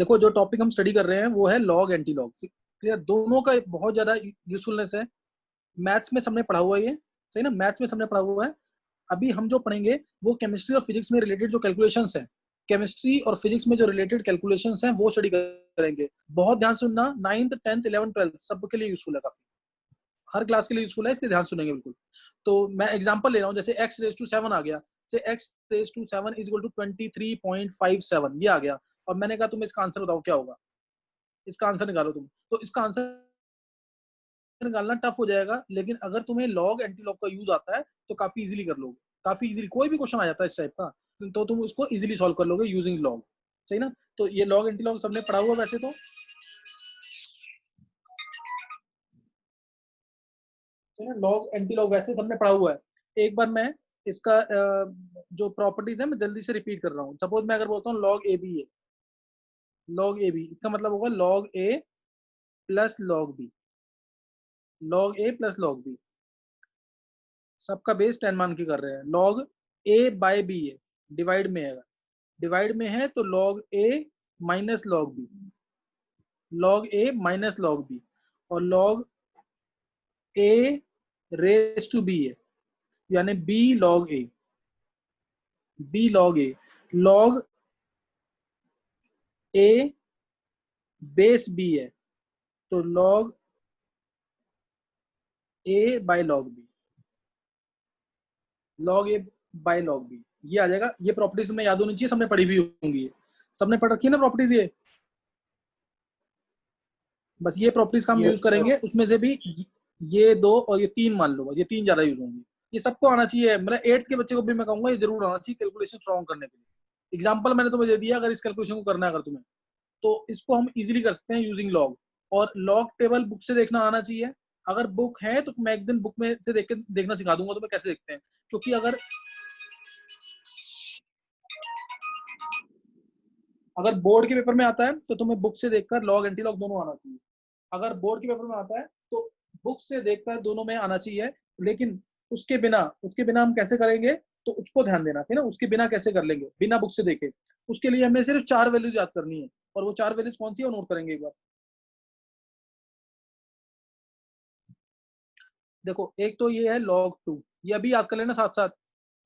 देखो जो टॉपिक हम स्टडी कर रहे हैं वो है लॉग एंटी लॉग। क्लियर? दोनों का बहुत ज्यादा यूजफुलनेस है। मैथ्स में सबने पढ़ा हुआ है ये, सही ना? मैथ्स में सबने पढ़ा हुआ है। अभी हम जो पढ़ेंगे वो केमिस्ट्री और फिजिक्स में रिलेटेड जो कैलकुलेशंस हैं, केमिस्ट्री और फिजिक्स में जो रिलेटेड कैलकुलेशंस हैं वो स्टडी करेंगे। बहुत ध्यान से सुनना, 9th 10th 11th 12th सबके लिए यूजफुल है, काफी हर क्लास के लिए यूजफुल है, इसलिए ध्यान सुनेंगे बिल्कुल। तो मैं एग्जांपल ले रहा हूँ, जैसे x⁻7 आ गया, जैसे x⁻7 इज इक्वल टू 23.57 ये आ गया, और मैंने कहा तुम इसका आंसर बताओ क्या होगा, इसका आंसर निकालो तुम। तो इसका आंसर निकालना टफ हो जाएगा, लेकिन अगर तुम्हें लॉग एंटी लॉग का यूज आता है तो काफी इजीली कर लोगे, काफी इजीली। कोई भी क्वेश्चन आ जाता है इस टाइप का तो तुम उसको इजीली सॉल्व कर लोगे यूजिंग लॉग, सही ना? तो ये लॉग एंटी लॉग सबने पढ़ा हुआ वैसे तो, लॉग एंटी लॉग वैसे सबने पढ़ा हुआ है। एक बार मैं इसका जो प्रॉपर्टीज है मैं जल्दी से रिपीट कर रहा हूँ। सपोज मैं अगर बोलता हूँ लॉग ए बी है, लॉग ए बी इसका मतलब होगा log a plus log b, log a plus log b, सबका बेस 10 मान के कर रहे हैं। लॉग ए बाय बी है, डिवाइड में है, डिवाइड में है तो log a minus log b, log a minus log b, और log a raise to b है, यानी b log a, b log a, log A base b है तो log a by log b, log a by log b, ये आ जाएगा। ये properties तुम्हें याद होनी चाहिए, सबने पढ़ी भी होंगी, सबने पढ़ रखी है ना प्रॉपर्टीज ये। बस ये प्रॉपर्टीज का हम यूज करेंगे, उसमें से भी ये दो और ये तीन मान लो, ये तीन ज्यादा यूज होंगी। ये सबको आना चाहिए, मतलब 8th के बच्चे को भी मैं कहूंगा ये जरूर आना चाहिए कैलकुलेशन स्ट्रॉन्ग करने के लिए। एग्जाम्पल मैंने तुम्हें दे दिया, अगर इस कैलकुलेशन को करना है अगर तुम्हें, तो इसको हम इजीली कर सकते हैं यूजिंग लॉग। और लॉग टेबल बुक से देखना आना चाहिए। अगर बुक है तो मैं एक दिन बुक में से देख के देखना सिखा दूंगा तुम्हें कैसे देखते हैं, क्योंकि अगर बोर्ड के पेपर में आता है तो तुम्हें बुक से देखकर लॉग एंटी लॉग दोनों आना चाहिए। अगर बोर्ड के पेपर में आता है तो बुक से देखकर दोनों में आना चाहिए। लेकिन उसके बिना हम कैसे करेंगे, तो उसको ध्यान देना है ना, उसके बिना कैसे कर लेंगे बिना बुक से देखे। उसके लिए हमें सिर्फ 4 वैल्यूज याद करनी है, और वो 4 वैल्यूज कौन सी है वो नोट करेंगे एक बार। देखो एक तो ये है log 2, ये अभी याद कर लेना साथ साथ।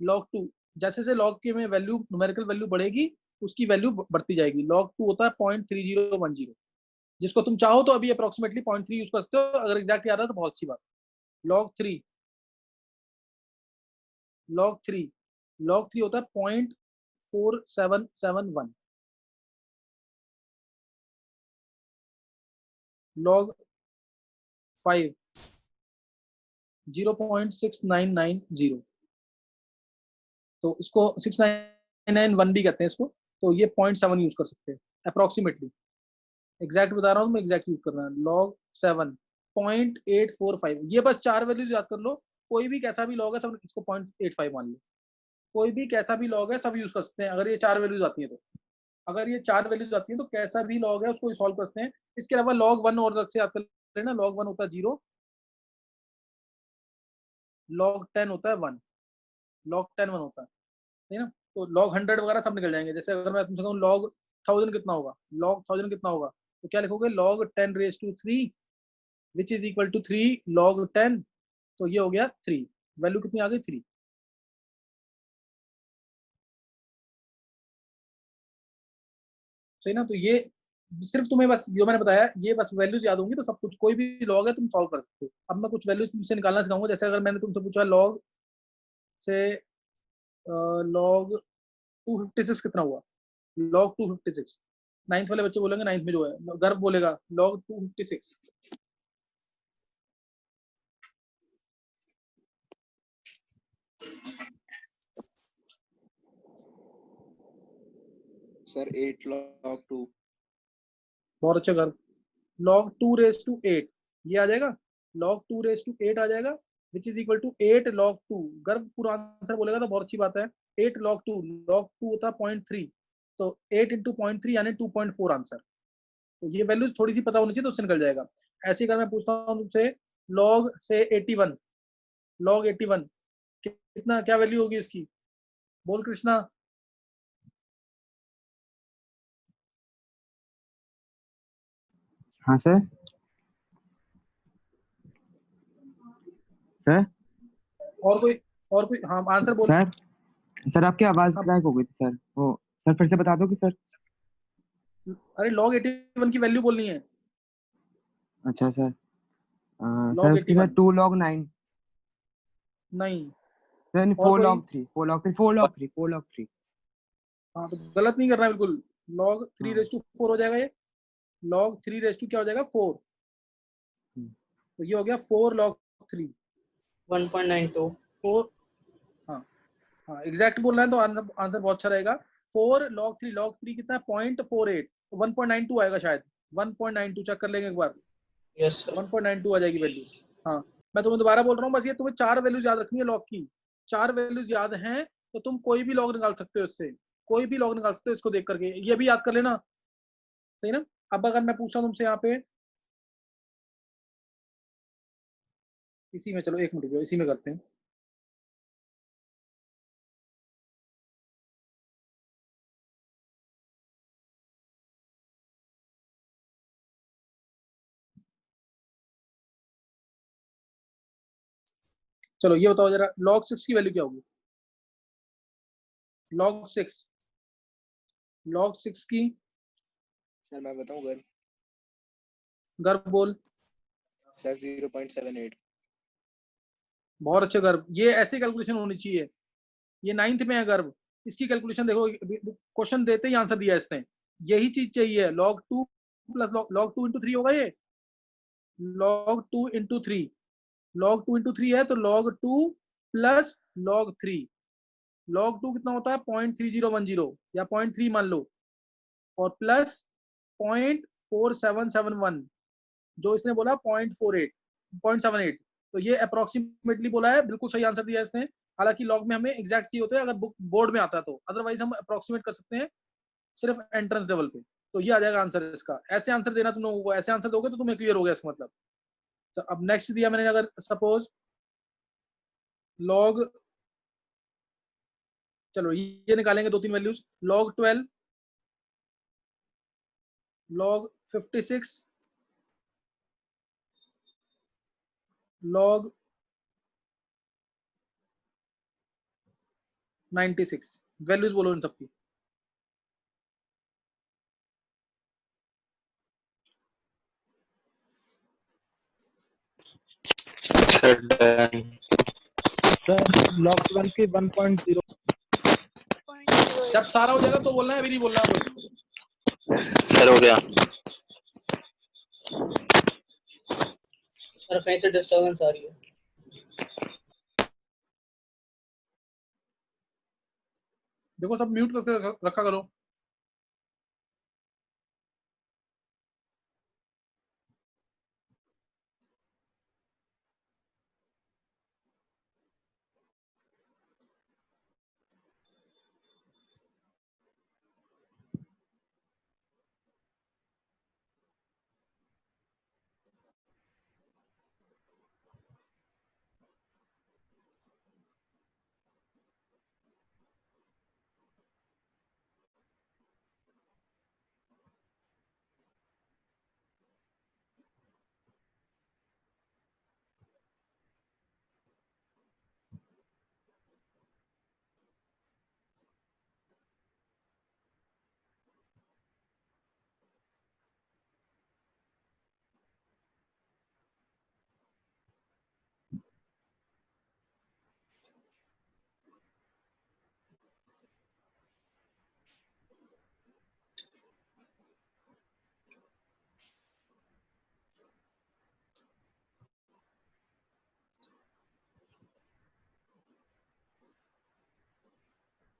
log 2, जैसे जैसे log के में वैल्यू, न्यूमेरिकल वैल्यू बढ़ेगी उसकी वैल्यू बढ़ती जाएगी। log 2 होता है 0.3010, जिसको तुम चाहो तो अभी अप्रोक्सीमेटली 0.3 यूज कर सकते हो, अगर एग्जैक्ट याद है तो बहुत अच्छी बात। log 3, log 3, log 3 होता है 0.4771। log 5 0.6990, तो इसको 6991 भी कहते हैं इसको। तो ये 0.7 यूज कर सकते हैं अप्रोक्सीमेटली। एग्जैक्ट बता रहा हूँ, मैं एग्जैक्ट यूज कर रहा हूँ। लॉग 7 0.845, ये बस 4 वैल्यूज याद कर लो। कोई भी कैसा भी लॉग है सब इसको 0.85 मान लो। कोई भी कैसा भी लॉग है सब यूज कर सकते हैं, अगर ये 4 वैल्यूज आती है तो। अगर ये 4 वैल्यूज आती है तो कैसा भी लॉग है उसको सॉल्व कर सकते हैं। इसके अलावा लॉग 1 और अलग से याद कर लेना। लॉग 1 होता है 0, लॉग 10 होता है 1, लॉग 10 1 होता है ना? तो लॉग 100 वगैरह सब निकल जाएंगे। जैसे अगर मैं तुमसे कहूँ लॉग 1000 कितना होगा, लॉग 1000 कितना होगा, तो क्या लिखोगे, log 10⁻³ which is equal to 3 log 10। तो ये हो गया 3, वैल्यू कितनी आ गई 3, सही ना? तो ये सिर्फ तुम्हें बस जो मैंने बताया ये बस वैल्यूज याद होंगी तो सब कुछ, कोई भी लॉग है तुम सॉल्व कर सकते हो। अब मैं कुछ वैल्यूज तुमसे निकालना सिखाऊंगा। जैसे अगर मैंने तुमसे पूछा लॉग से लॉग 256 कितना हुआ, लॉग 256, 9th वाले बच्चे बोलेंगे 9th में जो है गर्भ बोलेगा लॉग 256। Sir 8 log 2। बहुत अच्छा गर्भ, log 2⁸ ये आ जाएगा, log 2⁸ आ जाएगा, which is equal to 8 log 2। गर्भ पूरा आंसर बोलेगा तो बहुत अच्छी बात है। 8 log 2, log 2 होता है 0.3, तो 8 इंटू 0.3 यानी 2.4 आंसर। तो ये वैल्यू थोड़ी सी पता होनी चाहिए तो उससे निकल जाएगा। ऐसे अगर मैं पूछता हूँ तुमसे log से 81, log 81 कितना, क्या वैल्यू होगी इसकी, बोल कृष्णा। हाँ सर। सर और कोई हाँ आंसर बोल। सर सर आपकी आवाज हाँ, क्रैक हो गई थी सर, वो सर फिर से बता दो कि सर। अरे log 81 की वैल्यू बोलनी है। अच्छा सर। सर log उसकी सर 81 2 log 9। नहीं। सर नहीं, और 4 कोई? log 3, 4 log 3, 4 log 3, 4 log 3। हाँ तो गलत नहीं करना है बिल्कुल। log 3 हाँ। रेस टू 4 हो जाएगा ये। log 3 रेस टू क्या हो जाएगा 4। हम्म। तो ये हो गया 4 log 3। 1.92। 4। हाँ हाँ एग्जैक्ट बोल रहे हैं तो आंसर आंसर बहुत अच्छा रहेगा। 4 log 3, log 3 कितना है 0.48, तो 1.92 आएगा शायद। 1.92 चेक कर लेंगे एक बार। Yes sir. 1.92 आ जाएगी वैल्यू। हाँ मैं तुम्हें दोबारा बोल रहा हूँ, बस ये तुम्हें 4 वैल्यूज याद रखनी है लॉग की। 4 वैल्यूज याद हैं तो तुम कोई भी लॉग निकाल सकते हो इससे। कोई भी लॉग निकाल सकते हो इसको देख करके, ये भी याद कर लेना। सही ना। अब अगर मैं पूछता हूँ तुमसे यहाँ पे, इसी में चलो 1 मिनट इसी में करते हैं। चलो ये बताओ जरा log 6 की वैल्यू क्या होगी। log 6, log 6 की सर मैं बताऊं गर्भ? गर्भ बोल। सर 0.78। बहुत अच्छे गर्भ, ये ऐसी कैलकुलेशन होनी चाहिए। ये 9th में है गर्भ। इसकी कैलकुलेशन देखो, क्वेश्चन देते ही आंसर दिया इसने। यही चीज चाहिए। log 2 प्लस log 2 इंटू 3 होगा ये। log 2 इंटू 3, log 2 इंटू 3 है तो log 2 प्लस log 3। log 2 कितना होता है 0.3010 या 0.3 मान लो, और प्लस 0.4771, जो इसने बोला 0.48, 0.78। तो ये अप्रोक्सीमेटली बोला है, बिल्कुल सही आंसर दिया इसने। हालांकि लॉग में हमें एग्जैक्ट चाहिए होता है अगर बुक बोर्ड में आता है तो, अदरवाइज हम अप्रोक्सीमेट कर सकते हैं सिर्फ एंट्रेंस लेवल पे। तो ये आ जाएगा आंसर इसका। ऐसे आंसर देना तुम लोगों को, ऐसे आंसर दोगे तो तुम्हें क्लियर हो गया इसका मतलब। तो अब नेक्स्ट दिया मैंने, अगर सपोज लॉग, चलो ये निकालेंगे 2-3 values. log 12, log 56, log 96। Values बोलो इन सबकी। सर log 12 की 1.0। जब सारा हो जाएगा तो बोलना है, अभी नहीं बोलना है कोई। सर हो गया। सर कहीं से डिस्टर्बेंस आ रही है। देखो सब म्यूट करके रखा करो।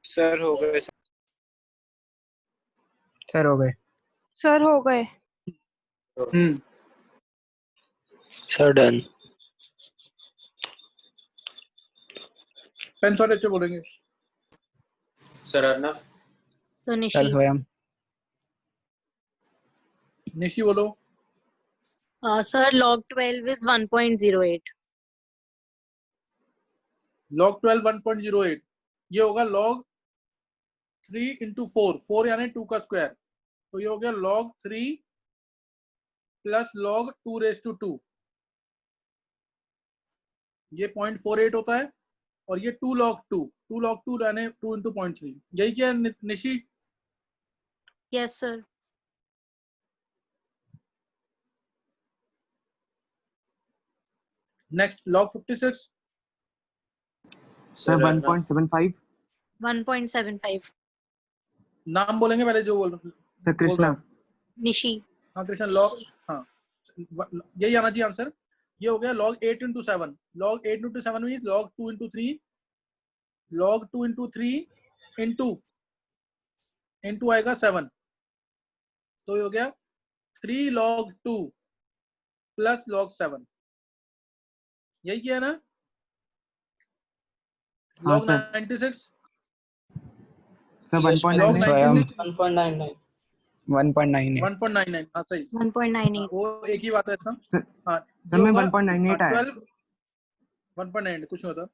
सर हो गए। सर हो गए। सर हो गए। Sir done. पेन थोड़े अच्छे बोलेंगे। सर अर्नव। तो सर निशी। स्वयं। निशी बोलो। Sir log 12 is 1.08। log 12 1.08, ये होगा log 3 इंटू 4, 4 यानी 2 का स्क्वायर, तो ये हो गया log 3 प्लस log 2^2, ये 0.48 होता है, और ये 2 log 2 यानी 2 into 0.3, यही क्या है Nishi? Yes, sir. Next log 56, sir Sir, enough. 1.75. 1.75. नाम बोलेंगे पहले जो बोल सर कृष्णा. Nishi. हाँ कृष्ण log, हाँ यही आना चाहिए आंसर। ये हो गया log 8 into 7, log 8 into 7 means log 2 into 3, log 2 into 3 into आएगा 7, तो ये हो गया 3 log 2 प्लस log 7, यही किया ना? हाँ log सर. 96, sir Yes, 1.99. स्वयं 1.99, 1.98. 1.99, हाँ सही, 1.98. वो एक ही बात है इसका। सर हाँ सर मैं 1.98 आया. 1.9 कुछ नहीं होता।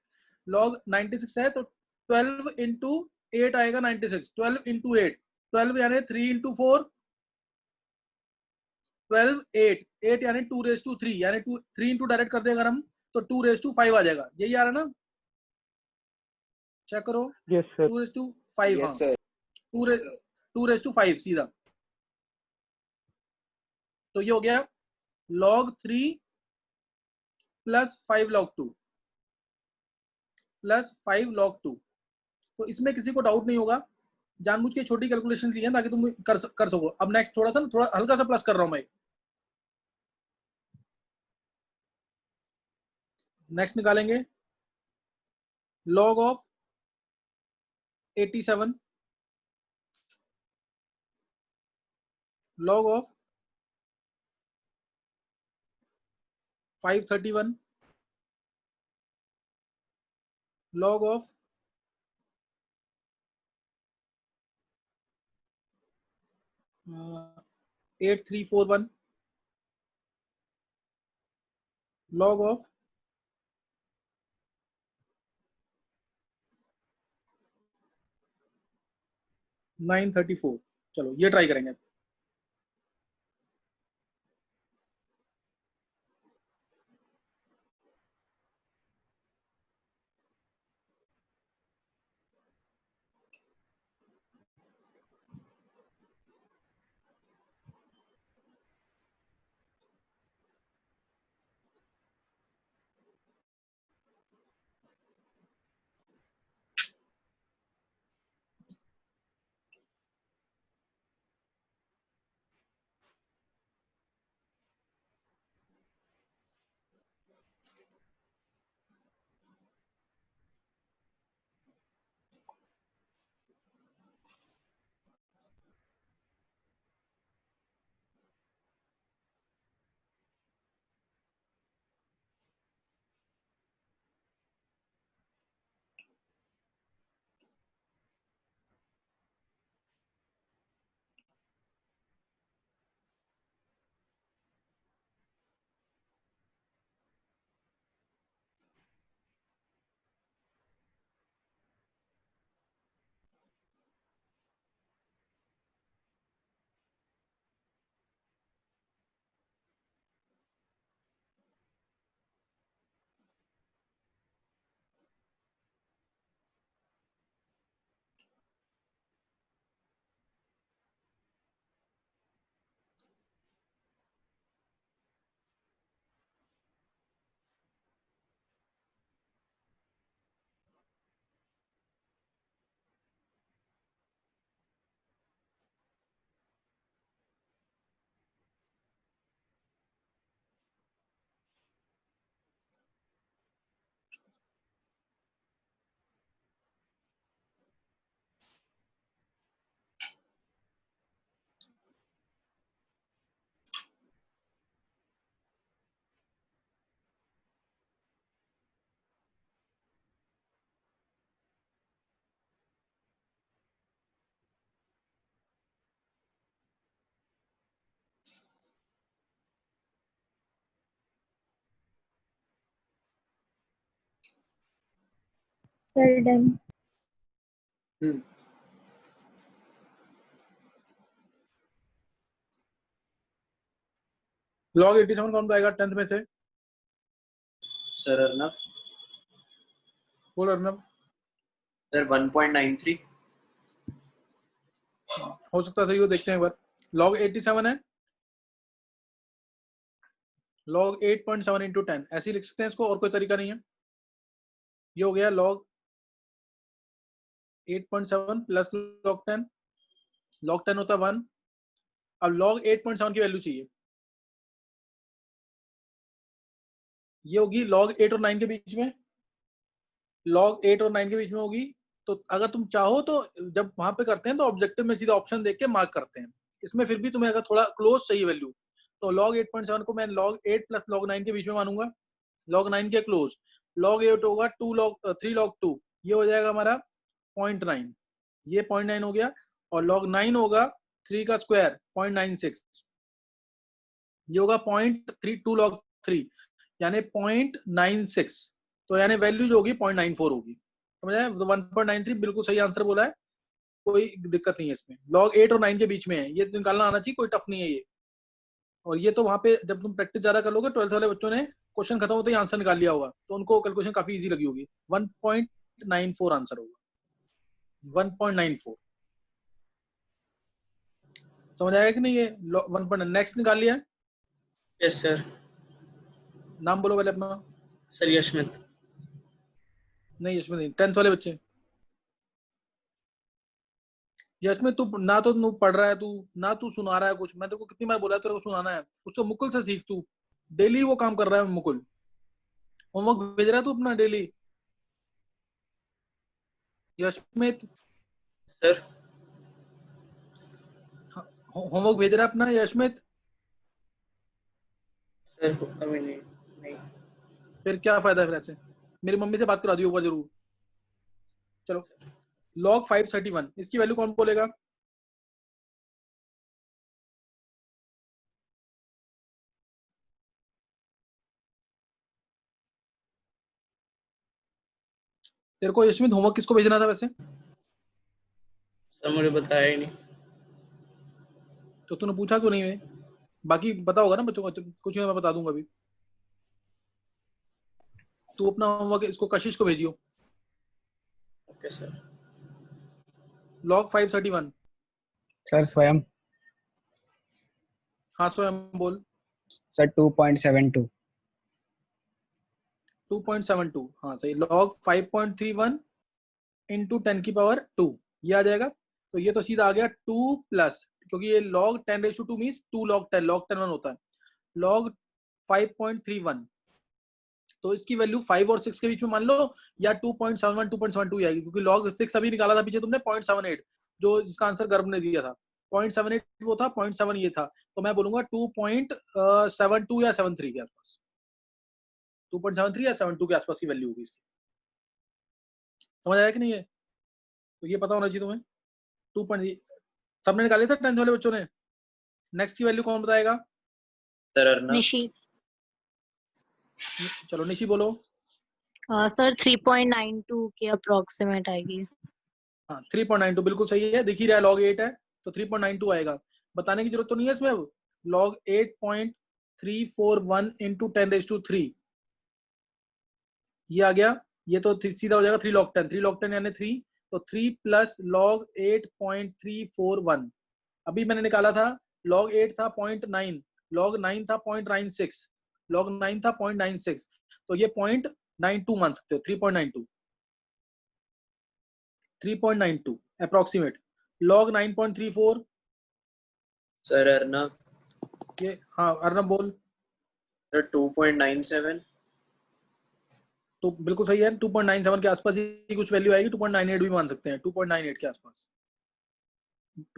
log 96 है तो 12 into 8 आएगा 96, 12 into 8, 12 यानी 3 into 4, 12 8, 8 यानी 2^3, यानी 3 into डायरेक्ट कर देगा हम तो 2^5 आ जाएगा, यही आ रहा ना? चेक करो, Yes, sir. 2^5, हाँ यस सर 2^5 सीधा, तो ये हो गया log 3 plus 5 log 2 plus 5 log 2। तो इसमें किसी को डाउट नहीं होगा, जानबूझ के छोटी कैलकुलेशन ली है ताकि तुम कर सको। अब नेक्स्ट थोड़ा सा ना, थोड़ा हल्का सा प्लस कर रहा हूं मैं। नेक्स्ट निकालेंगे log of 87, log of 531, log of 8341, log of 934। चलो ये ट्राई करेंगे। Sir, done. log 87 कौन बताएगा 10th में से? सर अर्नव. बोल अर्नब. सर 1.93. हो सकता है सही हो, देखते हैं एक बार. log 87 है, log 8.7 into 10 ऐसे ही लिख सकते हैं इसको, और कोई तरीका नहीं है. ये हो गया log 8.7 प्लस log 10. log 10 होता है 1. अब log 8.7 की वैल्यू चाहिए. ये होगी log 8 और 9 के बीच में. log 8 और 9 के बीच में होगी. तो अगर तुम चाहो तो जब वहां पे करते हैं तो ऑब्जेक्टिव में सीधा ऑप्शन देख के मार्क करते हैं. इसमें फिर भी तुम्हें अगर थोड़ा क्लोज चाहिए वैल्यू, तो log 8.7 को मैं log 8 प्लस log 9 के बीच में मानूंगा. log 9 के क्लोज. log 8 होगा 3 log 2. ये हो जाएगा हमारा 0.9. ये 0.9 हो गया. और log 9 होगा 3 का स्क्वायर 0.96. ये होगा 0.32 log 3 यानी 0.96. तो यानी वैल्यू जो होगी 0.94 होगी. समझ आए? 1.93 बिल्कुल सही आंसर बोला है, कोई दिक्कत नहीं है इसमें. log 8 और 9 के बीच में है, ये निकालना आना चाहिए, कोई टफ नहीं है ये. और ये तो वहां पे जब तुम प्रैक्टिस ज्यादा कर लोगे, 12th वाले बच्चों ने क्वेश्चन खत्म होते ही आंसर निकाल लिया होगा, तो उनको कैलकुलेशन काफी इजी लगी होगी. 1.94 आंसर होगा. 1.94 समझ आएगा कि नहीं? ये 1. नेक्स्ट निकाल लिया है. Yes sir. नाम बोलो पहले अपना. सर यशमित. नहीं इसमें नहीं, 10th वाले बच्चे. यशमित तू ना तो तू पढ़ रहा है, तू ना तू सुना रहा है कुछ. मैं तेरे को कितनी बार बोला है तेरे को सुनाना है. उसको मुकुल से सीख. तू डेली वो काम कर रहा है. मुकुल होमवर्क भेज रहा है तू अपना डेली. यशमित सर होमवर्क भेज रहा है अपना यशमित. सर अभी नहीं. नहीं. फिर क्या फायदा है फिर ऐसे? मेरी मम्मी से बात करा दी होगा जरूर. चलो log 531 इसकी वैल्यू कौन बोलेगा? तेरे को यशमित होमवर्क किसको भेजना था वैसे? सर मुझे बताया ही नहीं. तो तूने पूछा क्यों नहीं है? बाकी पता होगा ना बच्चों को. कुछ मैं बता दूंगा अभी. तू अपना होमवर्क इसको कशिश को भेजियो. Okay sir. log 531. Sir Swayam. हाँ स्वयं बोल. सर 2.72. 2.72 हाँ सही. log 5.31 इंटू 10 की पावर 2 ये आ जाएगा. तो ये तो सीधा आ गया 2 प्लस, क्योंकि ये log 10⁻² मीन्स 2 log 10. log 10 1 होता है. log 5.31 तो इसकी वैल्यू 5 और 6 के बीच में मान लो, या 2.71 2.72 आएगी, क्योंकि log 6 अभी निकाला था पीछे तुमने 0.78, जो जिसका आंसर गर्भ ने दिया था. 0.78 वो था, 0.7 ये था. तो मैं बोलूंगा 2.72 या 73 के आसपास. 2.73 या 72 के आसपास की वैल्यू होगी इसकी. समझ आया कि नहीं है? तो ये पता होना चाहिए तुम्हें. 2. सबने निकाले थे 10th वाले बच्चों ने. नेक्स्ट की वैल्यू कौन बताएगा? सर अर्नव. निशी. चलो निशी बोलो. सर 3.92 के अप्रोक्सीमेट आएगी. हाँ 3.92 बिल्कुल सही है. दिख ही रहा है log 8 है तो 3.92 आएगा. बताने की जरूरत तो नहीं है इसमें. अब log 8.341 इंटू 10⁻³ ये आ गया. ये तो सीधा हो जाएगा 3 log 10. 3 log 10 यानी 3. तो 3 प्लस log 8.341. अभी मैंने निकाला था log 8 था 0.9, log 9 था 0.96, log 9 था 0.96. तो ये 0.92 मान सकते हो. 3.92 अप्रोक्सीमेट. log 9.34 sir Arnav. ये हाँ अर्नब बोल. सर 2.97. तो बिल्कुल सही है. 2.97 के आसपास ही कुछ वैल्यू आएगी. 2.98 भी मान सकते हैं. 2.98 के आसपास.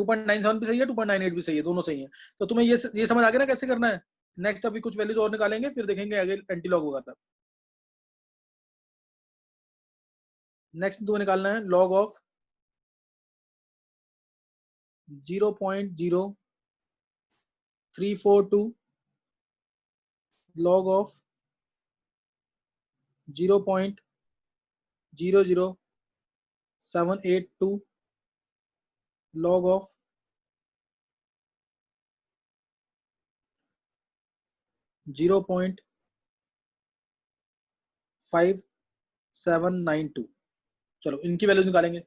2.97 भी सही है, 2.98 भी सही है, दोनों सही है. तो तुम्हें ये समझ आ गया ना कैसे करना है. नेक्स्ट अभी कुछ वैल्यूज और निकालेंगे, फिर देखेंगे आगे एंटी लॉग होगा तब. नेक्स्ट तुम्हें निकालना है log of 0.0342 log of 0.00782 log of 0.5792। चलो इनकी वैल्यूज निकालेंगे।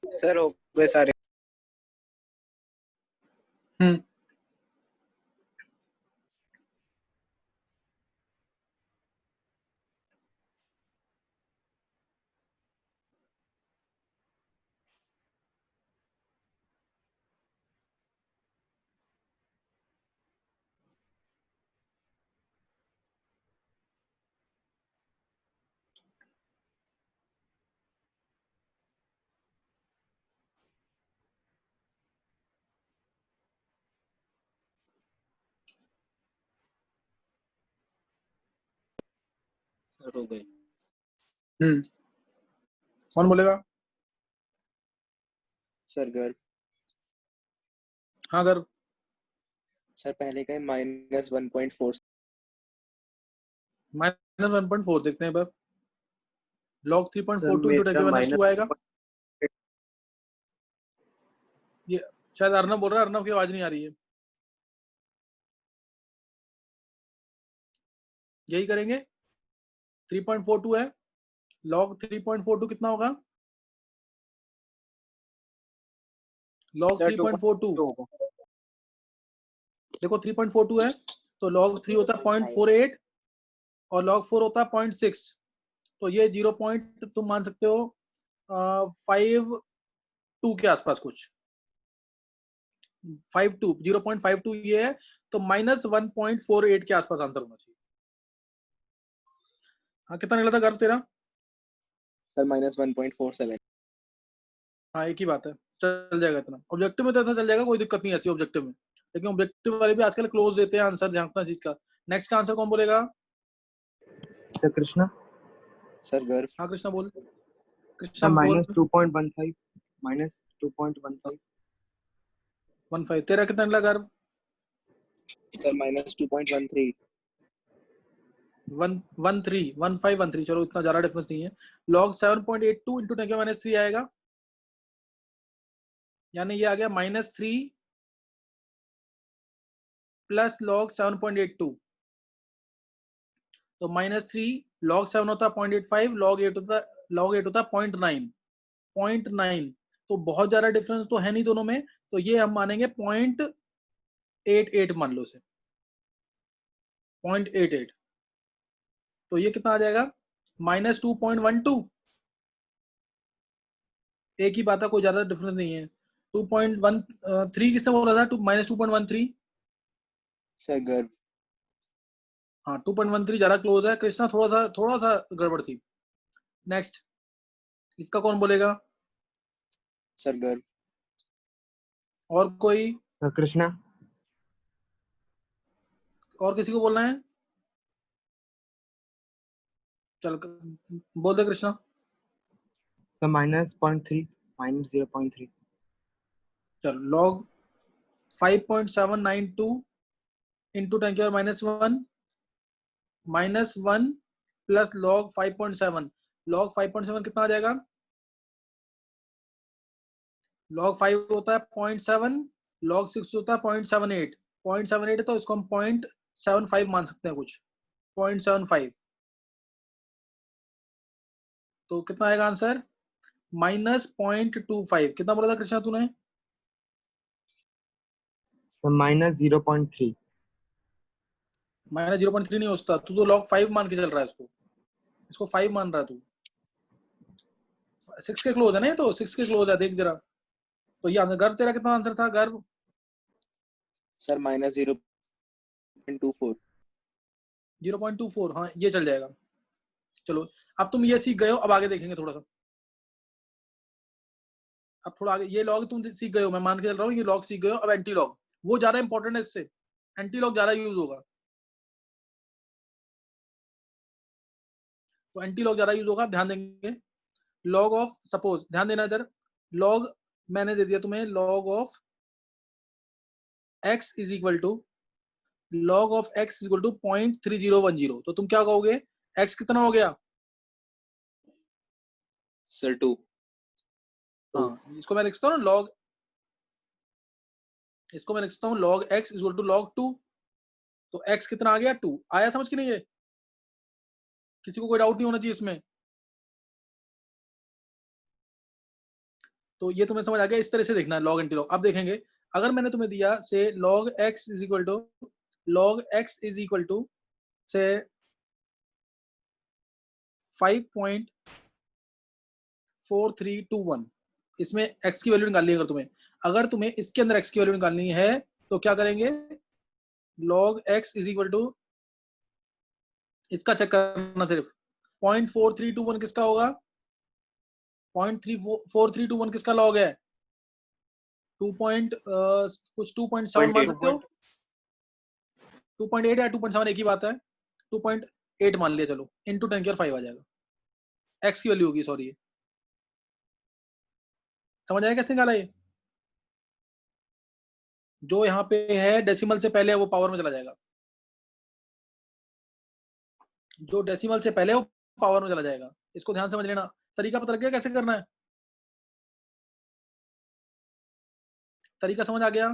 सर हो गए सारे। हम्म सर हो गए। कौन बोलेगा? सर गर्व। हाँ अगर सर पहले का है -1.4। -1.4 देखते हैं। पर log 3.42 सर इंटू मेरा 10⁻² माइनस आएगा। ये शायद अर्नव बोल रहा है, अर्नव की आवाज नहीं आ रही है। यही करेंगे। 3.42 है, log 3.42 कितना होगा? log सर 3.42 2 देखो 3.42 है तो log 3 होता है 0.48 और log 4 होता है 0.6। तो ये 0 पॉइंट तुम मान सकते हो 52 के आसपास कुछ। 0.52 ये है, तो -1.48 के आसपास आंसर होना चाहिए। हाँ कितना निकला था गर्व तेरा? सर -1.47। हाँ एक ही बात है, चल जाएगा इतना। ऑब्जेक्टिव में तो ऐसा चल जाएगा, कोई दिक्कत नहीं है ऐसी ऑब्जेक्टिव में। लेकिन ऑब्जेक्टिव वाले भी आजकल क्लोज देते हैं आंसर, झांकना चीज का। नेक्स्ट का आंसर कौन बोलेगा? सर कृष्णा। सर गर्व। हाँ कृष्णा बोल। सर कृष्णा बोल। -2.15 -2.15 15 तेरा कितना निकला गर्व? सर -2.13। 1513, चलो इतना ज्यादा डिफरेंस नहीं है। log 7.82 इंटू 10⁻³ आएगा, यानी ये आ गया -3 प्लस log 7.82, तो -3 log 7 होता 0.85, log 8 होता 0.9, तो बहुत ज्यादा डिफरेंस तो है नहीं दोनों में, तो ये हम मानेंगे 0.88 मान लो से, 0.88, तो ये कितना आ जाएगा -2.12, एक ही बात है, कोई ज्यादा डिफरेंस नहीं है। 2.13 किसने बोला था, -2.13? सर गर्व। हाँ 2.13 ज्यादा क्लोज है, कृष्णा थोड़ा सा गड़बड़ थी। नेक्स्ट, इसका कौन बोलेगा? सर गर्व। और कोई, सर कृष्णा। और किसी को बोलना है? चल बोल दे कृष्णा। सर -0.3 -0.3। चलो log 5.792 into 10⁻⁻1 -1 plus log 5.7, log 5.7 कितना आ जाएगा? log 5 होता है 0.7, log 6 होता है 0.78, 0.78 है तो इसको हम 0.75 मान सकते हैं, कुछ 0.75, तो कितना आएगा आंसर? -0.25। कितना बोला था कृष्णा तूने? सर -0.3। -0.3 नहीं हो सकता, तू तो log 5 मान के चल रहा है इसको 5 मान रहा है तू। 6 के क्लोज है ना, ये तो 6 के क्लोज है, देख जरा। तो ये आंसर, गर्व तेरा कितना आंसर था गर्व? सर -0.24। 0.24, हाँ ये चल जाएगा। चलो अब तुम ये सीख गए हो, अब आगे देखेंगे थोड़ा सा। अब थोड़ा आगे, ये लॉग तुम सीख गए हो, मैं मान के चल रहा हूँ ये लॉग सीख गए हो। अब एंटी लॉग, वो ज्यादा इंपॉर्टेंट है, इससे एंटी लॉग ज्यादा यूज होगा, तो एंटी लॉग ज्यादा यूज होगा, ध्यान देंगे। लॉग ऑफ, सपोज ध्यान देना इधर, लॉग मैंने दे दिया तुम्हें, log of x is equal to log of x is equal to 0.3010, तो तुम क्या कहोगे? x कितना हो गया? सर 2। हाँ इसको मैं लिखता हूँ log, इसको मैं लिखता हूँ log x is equal to log 2, तो x कितना आ गया? 2 आया, समझ कि नहीं? ये किसी को कोई डाउट नहीं होना चाहिए इसमें, तो ये तुम्हें समझ आ गया। इस तरह से देखना है लॉग एंटी लॉग। अब देखेंगे, अगर मैंने तुम्हें दिया से log x is equal to से 5.4321, इसमें x की वैल्यू निकालनी है। अगर तुम्हें इसके अंदर x की वैल्यू निकालनी है तो क्या करेंगे? log x is equal to, इसका चेक करना सिर्फ, 0.4321 किसका होगा? 0.4321 किसका लॉग है? 2 कुछ 2.7 मान सकते हो, 2.8 या 2.7 एक ही बात है, 2.8 मान लिया चलो, इंटू 10⁻5 आ जाएगा, x की वैल्यू होगी, सॉरी। समझ आया कैसे निकाला ये? जो यहाँ पे है डेसिमल से पहले वो पावर में चला जाएगा, जो डेसिमल से पहले वो पावर में चला जाएगा, इसको ध्यान समझ लेना। तरीका पता लग गया कैसे करना है? तरीका समझ आ गया?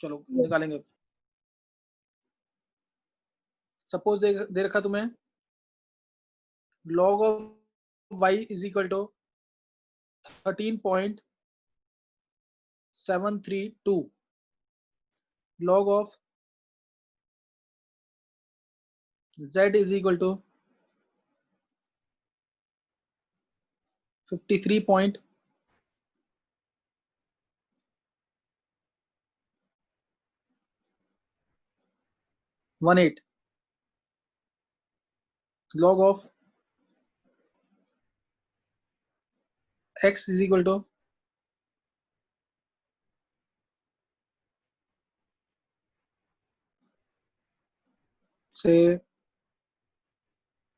चलो निकालेंगे। सपोज दे रखा तुम्हें log of y is equal to 13.732, log of z is equal to 53.18, log of x is equal to से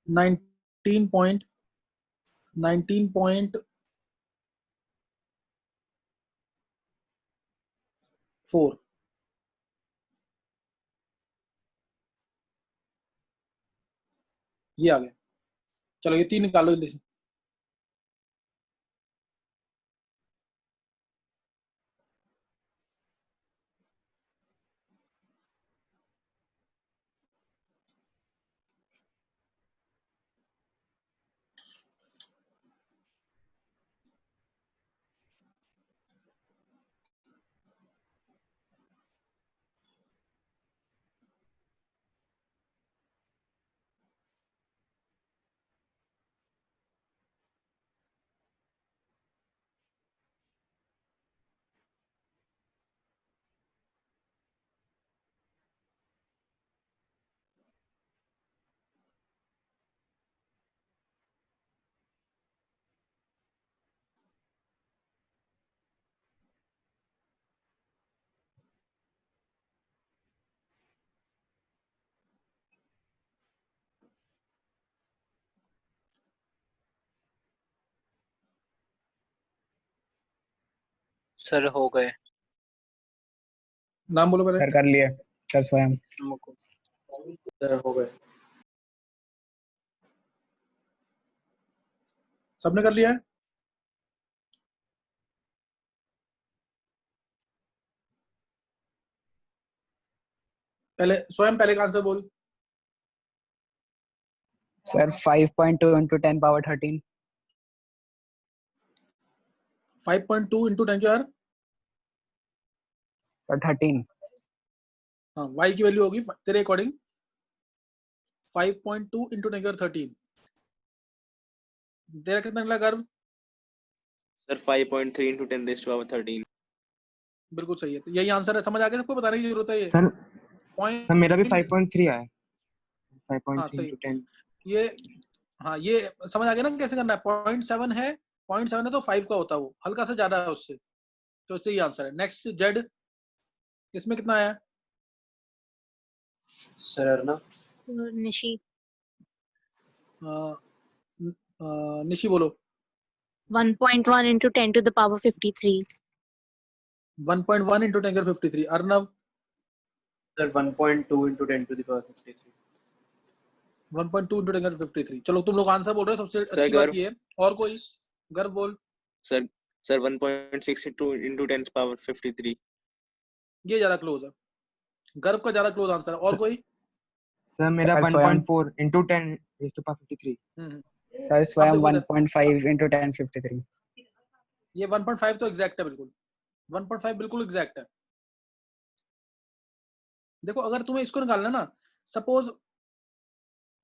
19.4, ये आ गया। चलो ये 3 निकालो जल्दी से। सर हो गए। नाम बोलो पहले। सर कर लिए सर स्वयं। सर हो गए। सबने कर लिया है? पहले स्वयं पहले का आंसर बोल। Sir 5.2 into 10 power 13। 5.2 into 10 क्या यार? सर 13। हाँ, y की वैल्यू होगी तेरे अकॉर्डिंग 5.2 into 10 13। तेरा कितना निकला गर्व? Sir 5.3 into 10 raised to power 13। बिल्कुल सही है। तो यही आंसर है, समझ आ गया? सबको बताने की जरूरत है ये सर पॉइंट। सर मेरा भी 5.3 आया है। हाँ 5.3 सही into 10। ये। हाँ ये समझ आ गया ना कैसे करना है? 0.7 है, 0.7 है तो 5 का होता है, वो हल्का से ज्यादा है उससे, तो इससे ये आंसर है। नेक्स्ट जेड, इसमें कितना आया? सर अर्नव। निशी। निशी बोलो। 1.1 into 10 to the power 53। 1.1 into 10 53। Arnav. Sir 1.2 into 10 to the power 53। 1.2 into 10 53। चलो तुम लोग आंसर बोल रहे हो, सबसे सर अच्छी बात गर्व। ये है। और कोई? गर्व बोल। Sir sir 1.6 into 10 power 53। ये ज्यादा क्लोज है, गर्व का ज्यादा क्लोज आंसर है। और कोई? सर मेरा सर स्वयं। 1.4 into 10 raised to power 53। Sir अब स्वयं देखो इधर, 1.5 into 10 53। ये 1.5 तो एग्जैक्ट है, बिल्कुल 1.5 बिल्कुल एग्जैक्ट है। देखो अगर तुम्हें इसको निकालना ना, सपोज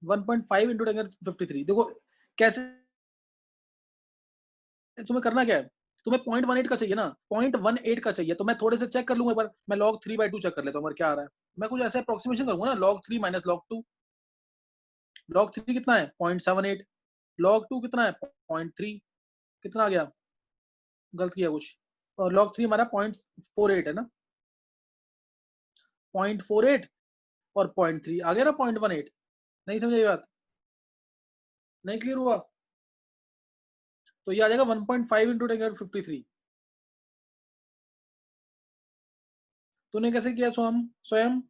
1.5 into 10 53, देखो कैसे तुम्हें करना क्या है। तुम्हें 0.18 का चाहिए ना, 0.18 का चाहिए, तो मैं थोड़े से चेक कर लूंगा एक बार। मैं log 3/2 चेक कर लेता हूँ क्या आ रहा है। मैं कुछ ऐसे अप्रोक्सीमेशन करूंगा ना, log 3 माइनस log 2। log 3 कितना है? 0.78। log 2 कितना है? 0.3। कितना आ गया? गलत किया कुछ। और log 3 हमारा 0.48 है ना, 0.48 और 0.3 आ गया ना 0.18। नहीं समझे ये बात? नहीं क्लियर हुआ? तो ये आ जाएगा 1.5 into 10 53। तूने कैसे किया स्वयं? स्वयं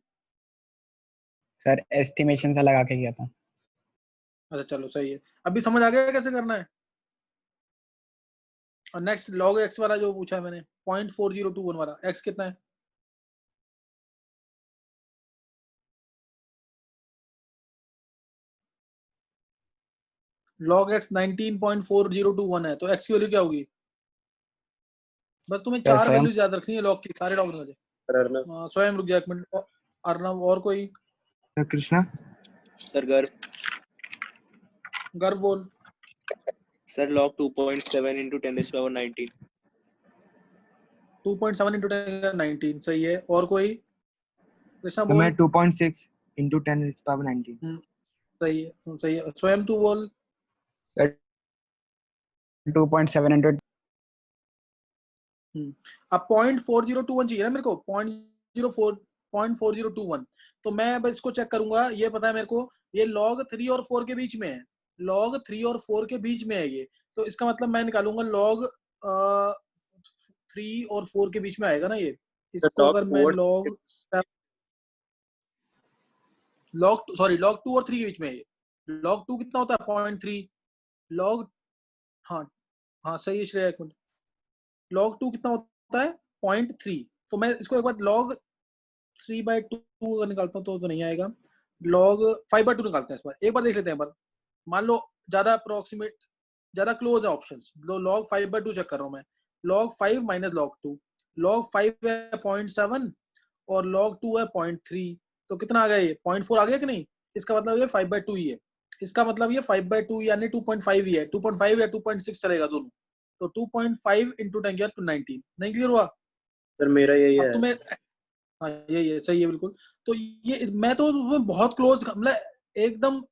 सर एस्टिमेशन से लगा के किया था। अच्छा चलो सही है। अभी समझ आ गया कैसे करना है? और नेक्स्ट log x वाला जो पूछा है मैंने, 0.4021 वाला, x कितना है? log x 19.4021 है, तो x की वैल्यू क्या होगी? बस तुम्हें सर 4 स्वयं। वैल्यूज याद रखनी है log की, सारे log में। सर अर्नव। स्वयं रुक जा एक मिनट। अर्नव और कोई? सर कृष्णा। सर गर्व। गर्व बोल। Sir log 2.7 into 10 raised to power 19। 2.7 into 10 19 सही है। और कोई? कृष्णा तो मैं बोल। 2.6 into 10 raised to power 19। सही है सही है। स्वयं तू बोल। Sir 2.7 into। अब 0.4021 चाहिए ना मेरे को, 0.4021। तो मैं अब इसको चेक करूंगा, ये पता है मेरे को, ये log 3 और 4 के बीच में है। log 3 और 4 के बीच में है ये, तो इसका मतलब मैं निकालूंगा log 3 और 4 के बीच में आएगा ना ये। इसको log अगर 2 मैं और log 2 और 3 के बीच में है ये। log 2 कितना होता है 0.3 log हाँ सही है श्रेया, एक मिनट, log 2 कितना होता है 0.3, तो मैं इसको एक बार log 3/2 अगर निकालता हूँ तो नहीं आएगा, log 5/2 निकालते हैं इस बार, एक बार देख लेते हैं एक बार, मान लो ज्यादा अप्रोक्सीमेट ज्यादा क्लोज है ऑप्शंस, log 5/2 चेक कर रहा हूँ मैं, log 5 माइनस log 2, log 5 है 0.7 और log 2 है 0.3, तो कितना आ गया ये 0.4 आ गया कि नहीं, इसका मतलब ये 5/2 ही है, इसका मतलब ये 5/2 यानी 2.5 ही है, 2.5 या 2.6 चलेगा दोनों, तो 2.5 इंटू 10 किया तो 19, नहीं क्लियर हुआ? सर मेरा यही अब है। तुम्हें हाँ ये सही है बिल्कुल, तो ये मैं तो बहुत क्लोज, मतलब एकदम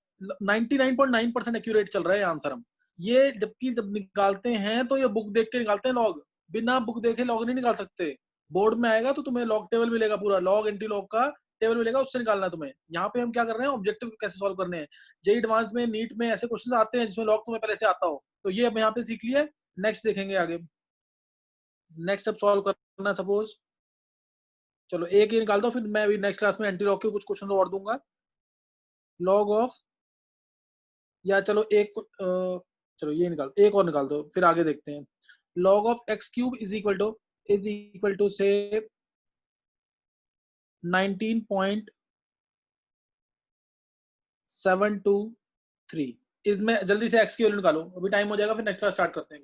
99.9% एक्यूरेट चल रहा है आंसर हम ये, जबकि जब निकालते हैं तो ये बुक देख के निकालते हैं लॉग, बिना बुक देखे लॉग नहीं निकाल सकते, बोर्ड में आएगा तो तुम्हें लॉग टेबल मिलेगा, पूरा लॉग एंटी लॉग का टेबल मिलेगा, उससे निकालना है तुम्हें। यहाँ पे हम क्या कर रहे हैं, ऑब्जेक्टिव कैसे सॉल्व करने हैं, जेई एडवांस में नीट में ऐसे क्वेश्चन आते हैं जिसमें लॉग तुम्हें पहले से आता हो, तो ये अब यहाँ पे सीख लिया, नेक्स्ट देखेंगे आगे, नेक्स्ट अब सॉल्व करना सपोज, चलो एक ये निकाल दो, फिर मैं अभी नेक्स्ट क्लास में एंटी लॉग के कुछ क्वेश्चन और दूंगा, लॉग ऑफ, या चलो एक चलो ये निकाल, एक और निकाल दो फिर आगे देखते हैं, log of x cube is equal to say 19.723, इसमें जल्दी से x की वैल्यू निकालो, अभी टाइम हो जाएगा, फिर नेक्स्ट क्लास स्टार्ट करते हैं।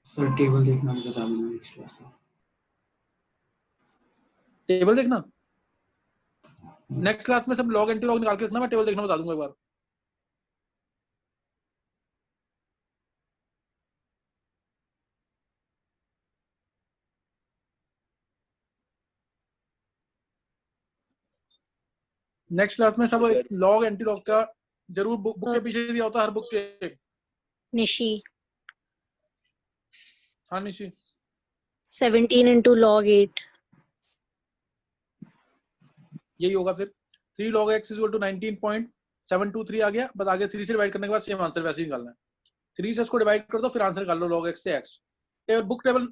सर टेबल देखना बता देना नेक्स्ट क्लास में, टेबल देखना नेक्स्ट क्लास में, सब लॉग एंटी लॉग निकाल के रखना, मैं टेबल देखना बता दूंगा एक बार। नेक्स्ट क्लास में सब लॉग एंटी लॉग का जरूर बुक के पीछे दिया होता है, हर बुक के। निशी हाँ निशी 17 into log 8, यही होगा फिर, 3 log x इक्वल टू 19.723 आ गया, बस आगे 3 से डिवाइड करने के बाद सेम आंसर वैसे ही निकालना है, 3 से इसको डिवाइड कर दो फिर आंसर निकाल लो log x से x, टेबल बुक टेबल